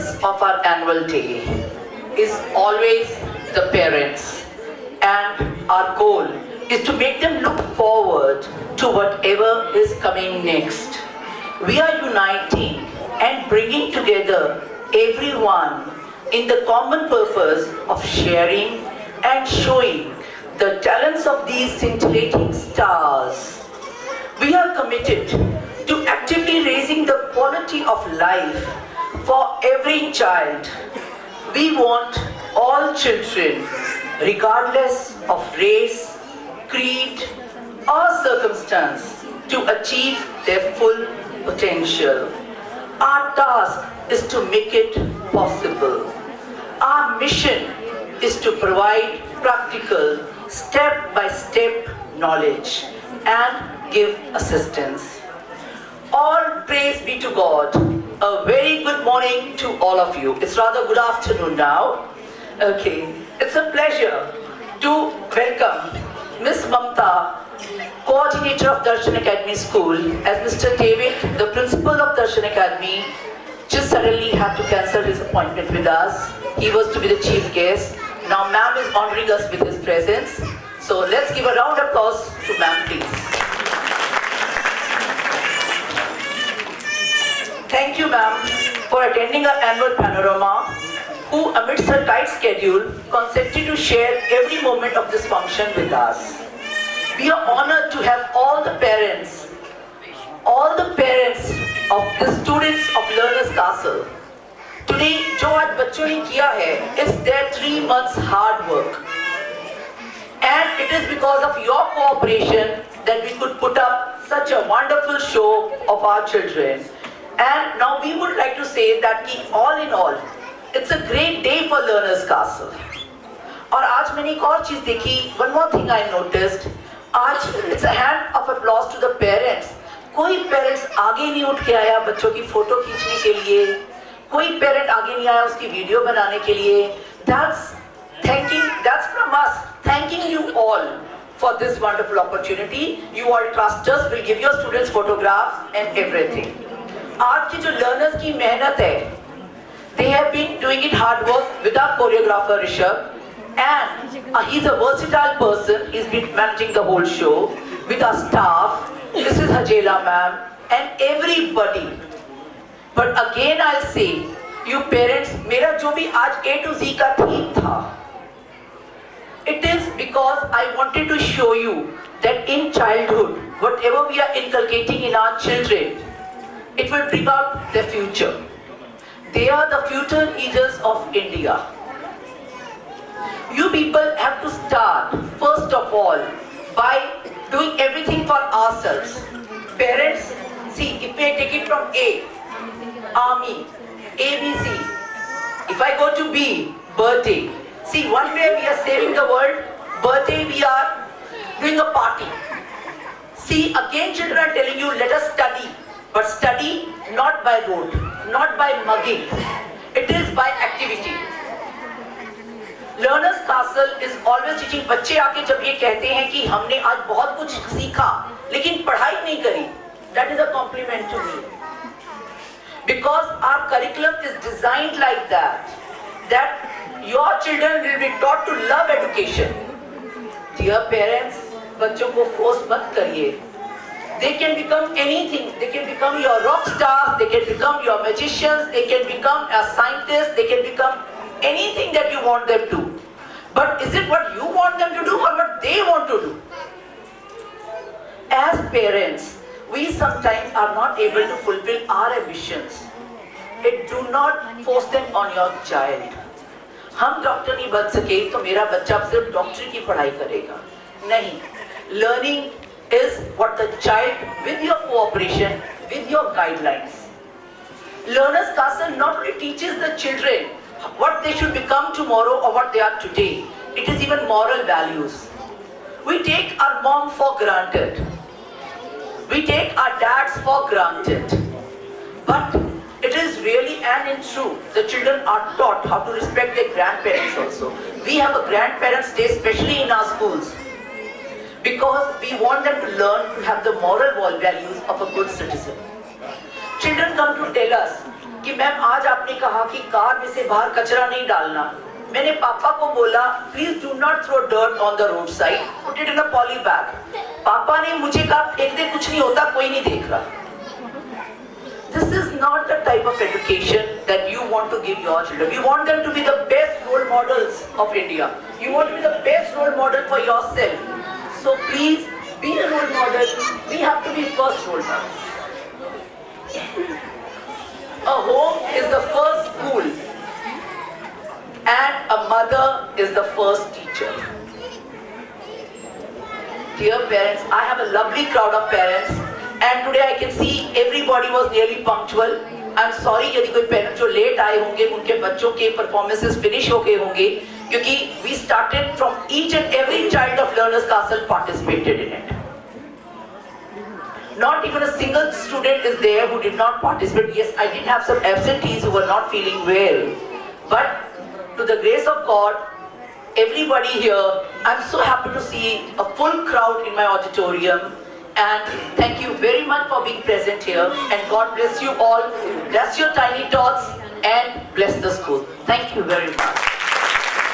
focus of our annual day is always the parents, and our goal is to make them look forward to whatever is coming next. We are uniting and bringing together everyone in the common purpose of sharing and showing the talents of these scintillating stars. We are committed to actively raising the quality of life for every child. We want all children, regardless of race, creed, or circumstance, to achieve their full potential. Our task is to make it possible. Our mission is to provide practical, step-by-step knowledge and give assistance. All praise be to God. A very good morning to all of you. It's rather good afternoon now. Okay, it's a pleasure to welcome Miss Mamta, coordinator of Darshan Academy School, as Mr. David, the principal of Darshan Academy, just suddenly had to cancel his appointment with us. He was to be the chief guest. Now ma'am is honoring us with his presence. So let's give a round of applause to ma'am, please. Thank you ma'am for attending our annual panorama, who amidst her tight schedule consented to share every moment of this function with us. We are honored to have all the parents of the students of Learners Castle. Today, जो आज बच्चों ने किया है, is their 3 months hard work. And it is because of your cooperation that we could put up such a wonderful show of our children. And now we would like to say that all in all, it's a great day for Learners Castle. और आज मैंने एक और चीज देखी, one more thing I noticed. आज it's a hand of applause to the parents. कोई parents आगे नहीं उठ के आया बच्चों की फोटो खींचने के लिए, कोई पेरेंट आगे नहीं आया उसकी वीडियो बनाने के लिए. That's from us, thanking you all for this wonderful opportunity. You all trust us, will give your students photographs and everything. आज की जो learners की मेहनत है, they have been doing it hard work with our choreographer Rishabh, and he's a versatile person. He's been managing the whole show with our staff. This is Hajela ma'am and everybody. But again I'll say, you parents, मेरा जो भी आज A to Z का theme था, it is because I wanted to show you that in childhood, whatever we are inculcating in our children, it will bring out their future. They are the future leaders of India. You people have to start, first of all, by doing everything for ourselves. Parents, see, if we take it from A, army, ABC. If I go to B, birthday. See, one way we are saving the world, birthday we are doing a party. See, again children are telling you, let us study. But study not by rote, not by mugging. It is by activity. Learners Castle is always teaching. बच्चे आके जब ये कहते हैं कि हमने आज बहुत कुछ सीखा, लेकिन पढ़ाई नहीं करी, that is a compliment to me. Because our curriculum is designed like that your children will be taught to love education. Dear parents, बच्चों को force मत करिए. They can become anything. They can become your rock stars, they can become your magicians, they can become a scientist, they can become anything that you want them to. But is it what you want them to do or what they want to do? As parents, we sometimes are not able to fulfill our ambitions. Do not force them on your child. हम doctor नहीं बन सके तो मेरा बच्चा सिर्फ डॉक्टरी की पढ़ाई करेगा. नहीं. Learning is what the child, with your cooperation, with your guidelines. Learners Castle not only teaches the children what they should become tomorrow or what they are today. It is even moral values. We take our mom for granted. We take our dads for granted. But it is really and in truth, the children are taught how to respect their grandparents also. We have a grandparents' day especially in our schools, because we want them to learn to have the moral values of a good citizen. Children come to tell us कि ma'am आज आपने कहा कि car में से बाहर कचरा नहीं डालना। मैंने पापा को बोला please do not throw dirt on the road side, put it in a poly bag. पापा ने मुझे कहा फेंक दे, कुछ नहीं होता, कोई नहीं देख रहा। This is not the type of education that you want to give your children. You want them to be the best role models of India. You want to be the best role model for yourself. So please be a role model. We have to be first role models. A home is the first school and a mother is the first teacher. Dear parents, I have a lovely crowd of parents and today I can see everybody was nearly punctual. I'm sorry यदि कोई parents जो late आए होंगे उनके बच्चों के performances finish हो गए होंगे, क्योंकि we started from each and every child of Learners Castle participated in it. Not even a single student is there who did not participate. Yes, I did have some absentees who were not feeling well, but to the grace of God, everybody here, I'm so happy to see a full crowd in my auditorium. And thank you very much for being present here, and God bless you all, bless your tiny tots and bless the school. Thank you very much.